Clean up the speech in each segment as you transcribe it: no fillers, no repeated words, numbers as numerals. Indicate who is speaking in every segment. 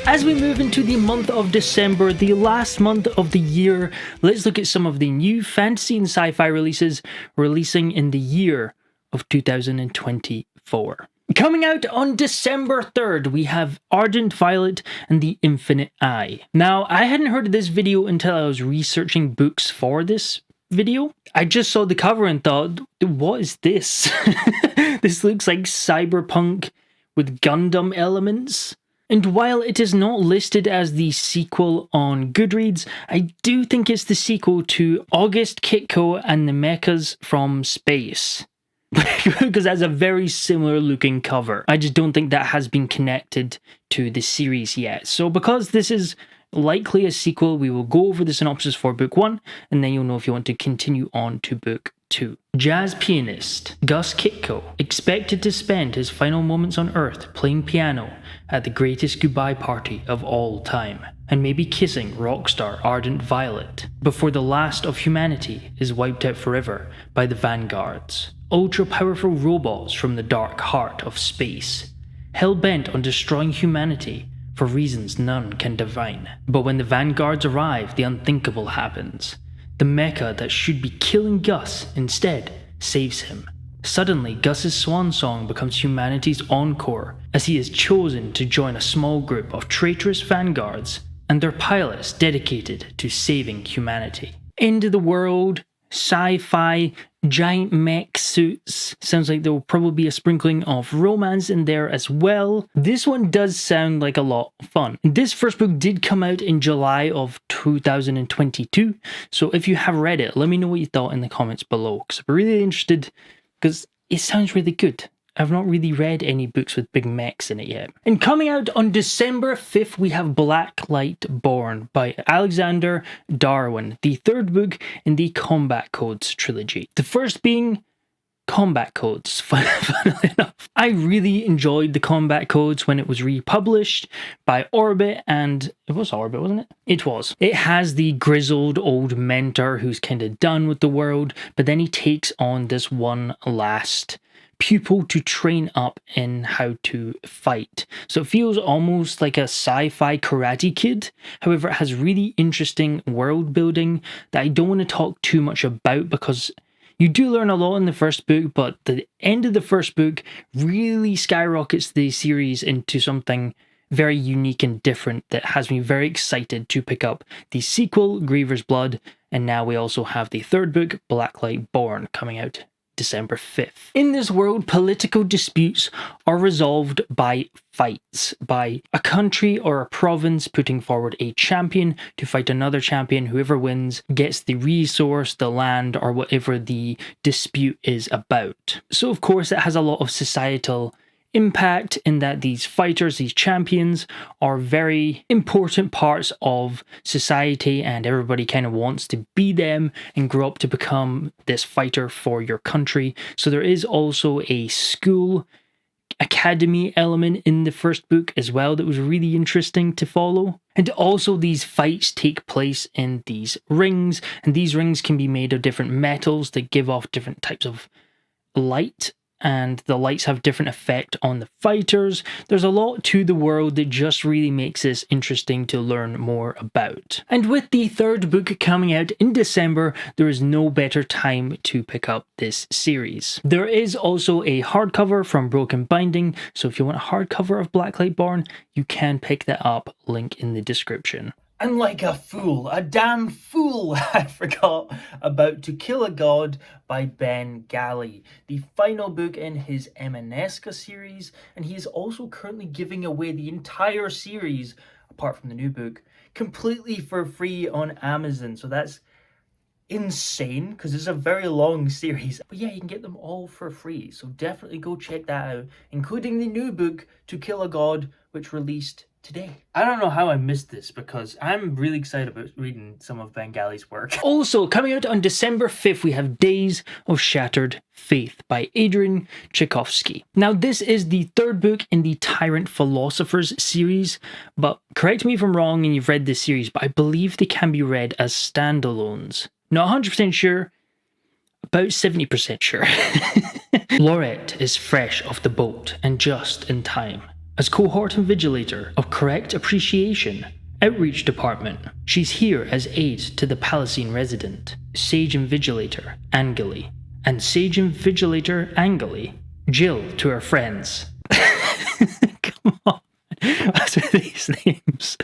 Speaker 1: As we move into the month of December, the last month of the year, let's look at some of the new fantasy and sci-fi releases releasing in the year of 2024. Coming out on December 3rd, we have Ardent, Violet, and the Infinite Eye. Now, I hadn't heard of this video until I was researching books for this video. I just saw the cover and thought, what is this? This looks like cyberpunk with Gundam elements. And while it is not listed as the sequel on Goodreads, I do think it's the sequel to August Kitco and the Mechas from Space. Because that's a very similar looking cover. I just don't think that has been connected to the series yet. So because this is likely a sequel, we will go over the synopsis for book 1, and then you'll know if you want to continue on to book 2. Jazz pianist Gus Kitco expected to spend his final moments on Earth playing piano at the greatest goodbye party of all time, and maybe kissing rock star Ardent Violet, before the last of humanity is wiped out forever by the Vanguards, ultra-powerful robots from the dark heart of space, hell-bent on destroying humanity for reasons none can divine. But when the Vanguards arrive, the unthinkable happens. The mecha that should be killing Gus instead saves him. Suddenly, Gus's swan song becomes humanity's encore, as he is chosen to join a small group of traitorous vanguards and their pilots dedicated to saving humanity. End of the world, sci-fi, giant mech suits. Sounds like there will probably be a sprinkling of romance in there as well. This one does sound like a lot of fun. This first book did come out in July of 2022, so if you have read it, let me know what you thought in the comments below, because I'm really interested, because it sounds really good. I've not really read any books with big mechs in it yet. And coming out on December 5th, we have Blacklight Born by Alexander Darwin, the third book in the Combat Codes trilogy. The first being Combat Codes, funnily enough. I really enjoyed the Combat Codes when it was republished by Orbit, and it was Orbit, wasn't it? It was. It has the grizzled old mentor who's kind of done with the world, but then he takes on this one last pupil to train up in how to fight. So it feels almost like a sci-fi Karate Kid. However, it has really interesting world building that I don't want to talk too much about, because you do learn a lot in the first book, but the end of the first book really skyrockets the series into something very unique and different that has me very excited to pick up the sequel, Griever's Blood, and now we also have the third book, Blacklight Born, coming out December 5th. In this world, political disputes are resolved by fights, by a country or a province putting forward a champion to fight another champion. Whoever wins gets the resource, the land, or whatever the dispute is about. So of course it has a lot of societal impact in that these fighters, these champions, are very important parts of society, and everybody kind of wants to be them and grow up to become this fighter for your country. So there is also a school academy element in the first book as well that was really interesting to follow. And also these fights take place in these rings, and these rings can be made of different metals that give off different types of light, and the lights have different effect on the fighters. There's a lot to the world that just really makes this interesting to learn more about. And with the third book coming out in December, there is no better time to pick up this series. There is also a hardcover from Broken Binding, so if you want a hardcover of Blacklight Born, you can pick that up, link in the description. And like a fool, a damn fool, I forgot about To Kill a God by Ben Galley, the final book in his Emaneska series, and he is also currently giving away the entire series, apart from the new book, completely for free on Amazon. So that's insane, because it's a very long series. But yeah, you can get them all for free, so definitely go check that out, including the new book, To Kill a God, which released today. I don't know how I missed this, because I'm really excited about reading some of Ben Galley's work. Also, coming out on December 5th, we have Days of Shattered Faith by Adrian Tchaikovsky. Now, this is the third book in the Tyrant Philosophers series, but correct me if I'm wrong and you've read this series, but I believe they can be read as standalones. Not 100% sure, about 70% sure. Laurette is fresh off the boat and just in time. as Cohort Invigilator of Correct Appreciation, Outreach Department. She's here as aide to the Palestine resident, Sage Invigilator Angeli, and Sage Invigilator Angeli, Jill to her friends. Come on. What's with these names?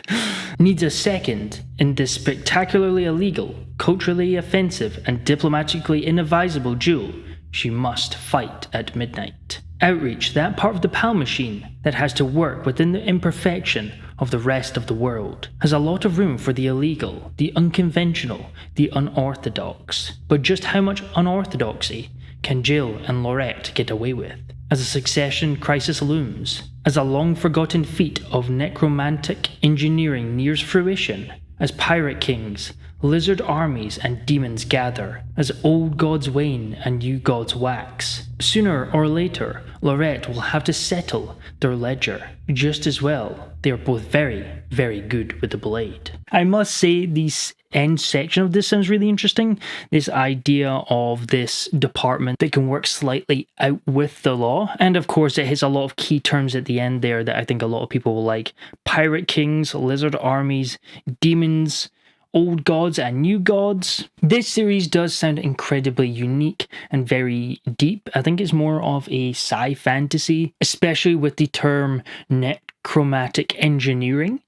Speaker 1: Needs a second in this spectacularly illegal, culturally offensive, and diplomatically inadvisable duel. She must fight at midnight. Outreach, that part of the PAL machine that has to work within the imperfection of the rest of the world, has a lot of room for the illegal, the unconventional, the unorthodox. But just how much unorthodoxy can Jill and Laurette get away with? As a succession crisis looms, as a long-forgotten feat of necromantic engineering nears fruition, as pirate kings, lizard armies and demons gather, as old gods wane and new gods wax, sooner or later, Laurette will have to settle their ledger. Just as well, they are both very, very good with the blade. I must say, the end section of this sounds really interesting. This idea of this department that can work slightly out with the law. And of course, it hits a lot of key terms at the end there that I think a lot of people will like. Pirate kings, lizard armies, demons, old gods and new gods. This series does sound incredibly unique and very deep. I think it's more of a sci-fantasy, especially with the term necromantic engineering.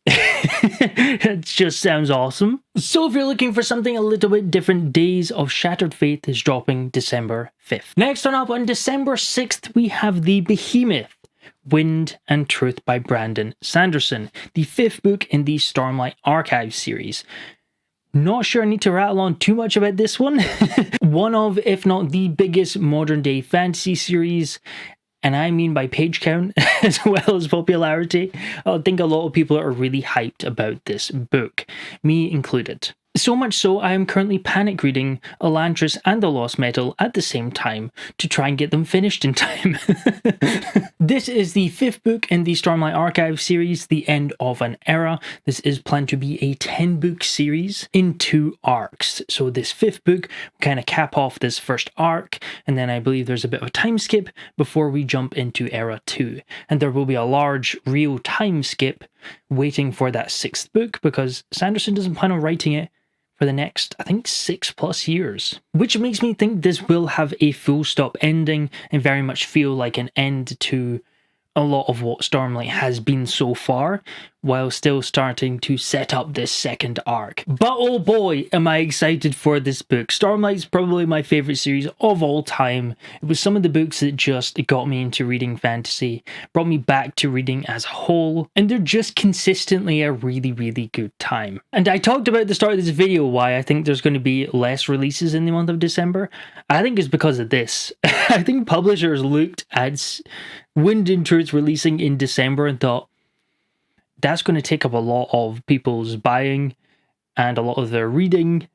Speaker 1: It just sounds awesome. So if you're looking for something a little bit different, Days of Shattered Faith is dropping December 5th. Next on up, on December 6th, we have The Behemoth, Wind and Truth by Brandon Sanderson, the 5th book in the Stormlight Archives series. Not sure I need to rattle on too much about this one. One of, if not the biggest modern day fantasy series, and I mean by page count as well as popularity. I think a lot of people are really hyped about this book, me included. So much so, I am currently panic reading Elantris and the Lost Metal at the same time to try and get them finished in time. This is the 5th book in the Stormlight Archive series, The End of an Era. This is planned to be a 10-book series in 2 arcs. So this 5th book will kind of cap off this first arc, and then I believe there's a bit of a time skip before we jump into Era 2. And there will be a large real time skip waiting for that 6th book because Sanderson doesn't plan on writing it for the next, I think, 6+ years. Which makes me think this will have a full stop ending and very much feel like an end to a lot of what Stormlight has been so far, while still starting to set up this second arc. But oh boy, am I excited for this book. Stormlight's probably my favourite series of all time. It was some of the books that just got me into reading fantasy, brought me back to reading as a whole, and they're just consistently a really, really good time. And I talked about at the start of this video why I think there's going to be less releases in the month of December. I think it's because of this. I think publishers looked at Wind and Truth releasing in December and thought, that's going to take up a lot of people's buying and a lot of their reading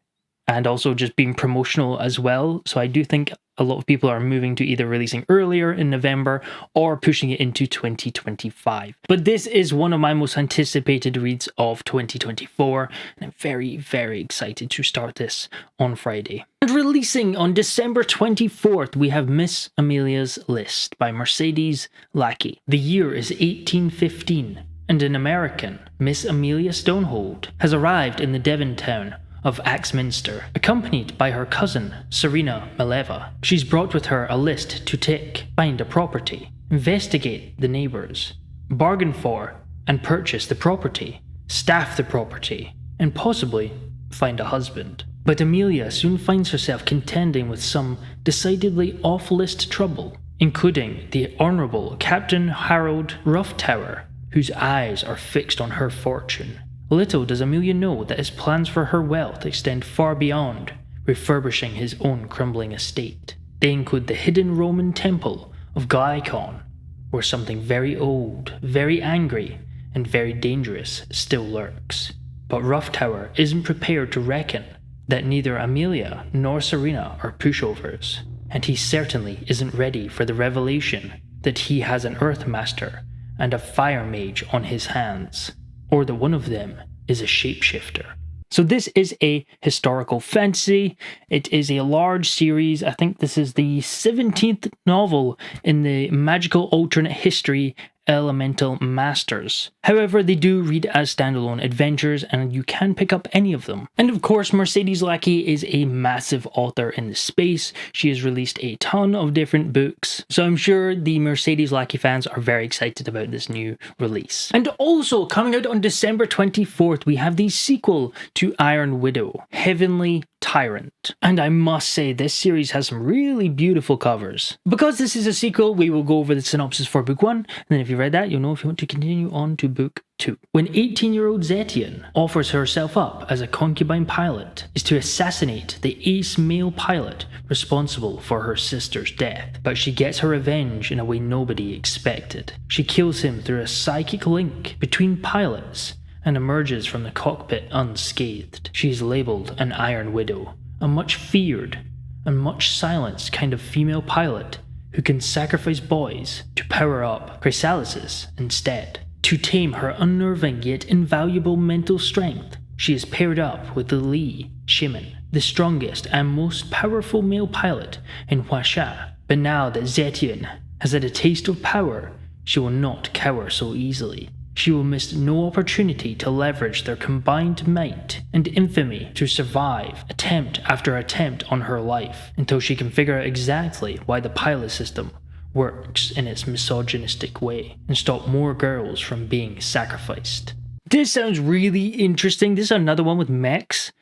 Speaker 1: and also just being promotional as well. So I do think a lot of people are moving to either releasing earlier in November or pushing it into 2025. But this is one of my most anticipated reads of 2024, and I'm very, very excited to start this on Friday. And releasing on December 24th, we have Miss Amelia's List by Mercedes Lackey. The year is 1815. And an American, Miss Amelia Stonehold, has arrived in the Devon town of Axminster, accompanied by her cousin, Serena Mileva. She's brought with her a list to tick, find a property, investigate the neighbours, bargain for and purchase the property, staff the property, and possibly find a husband. But Amelia soon finds herself contending with some decidedly off-list trouble, including the Honourable Captain Harold Roughtower, whose eyes are fixed on her fortune. Little does Amelia know that his plans for her wealth extend far beyond refurbishing his own crumbling estate. They include the hidden Roman temple of Glycon, where something very old, very angry, and very dangerous still lurks. But Roughtower isn't prepared to reckon that neither Amelia nor Serena are pushovers, and he certainly isn't ready for the revelation that he has an Earthmaster and a Fire Mage on his hands, or that one of them is a shapeshifter. So this is a historical fantasy. It is a large series. I think this is the 17th novel in the magical alternate history Elemental Masters. However, they do read as standalone adventures and you can pick up any of them. And of course, Mercedes Lackey is a massive author in the space. She has released a ton of different books. So I'm sure the Mercedes Lackey fans are very excited about this new release. And also coming out on December 24th, we have the sequel to Iron Widow, Heavenly Tyrant. And I must say, this series has some really beautiful covers. Because this is a sequel, we will go over the synopsis for book 1, and then if you read that, you'll know if you want to continue on to book 2. When 18-year-old Zetian offers herself up as a concubine pilot, is to assassinate the ace male pilot responsible for her sister's death. But she gets her revenge in a way nobody expected. She kills him through a psychic link between pilots and emerges from the cockpit unscathed. She is labelled an Iron Widow, a much feared and much silenced kind of female pilot who can sacrifice boys to power up chrysalises instead. To tame her unnerving yet invaluable mental strength, she is paired up with the Lee Shimin, the strongest and most powerful male pilot in Huasha. But now that Zetian has had a taste of power, she will not cower so easily. She will miss no opportunity to leverage their combined might and infamy to survive attempt after attempt on her life, until she can figure out exactly why the pilot system works in its misogynistic way and stop more girls from being sacrificed. This sounds really interesting. This is another one with mechs.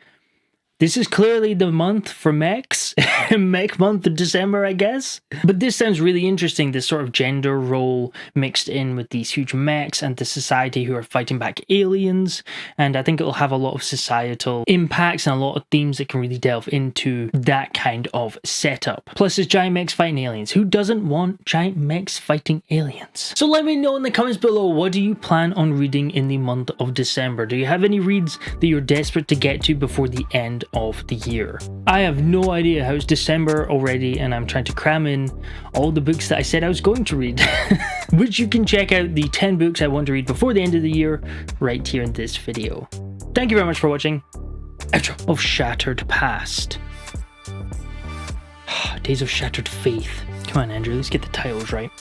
Speaker 1: This is clearly the month for mechs. Mech month of December, I guess. But this sounds really interesting, this sort of gender role mixed in with these huge mechs and the society who are fighting back aliens. And I think it'll have a lot of societal impacts and a lot of themes that can really delve into that kind of setup. Plus, it's giant mechs fighting aliens. Who doesn't want giant mechs fighting aliens? So let me know in the comments below, what do you plan on reading in the month of December? Do you have any reads that you're desperate to get to before the end of the year? I have no idea how it's December already and I'm trying to cram in all the books that I said I was going to read. Which you can check out the 10 books I want to read before the end of the year right here in this video. Thank you very much for watching. Outro of Shattered Past. Days of Shattered Faith. Come on, Andrew, let's get the titles right.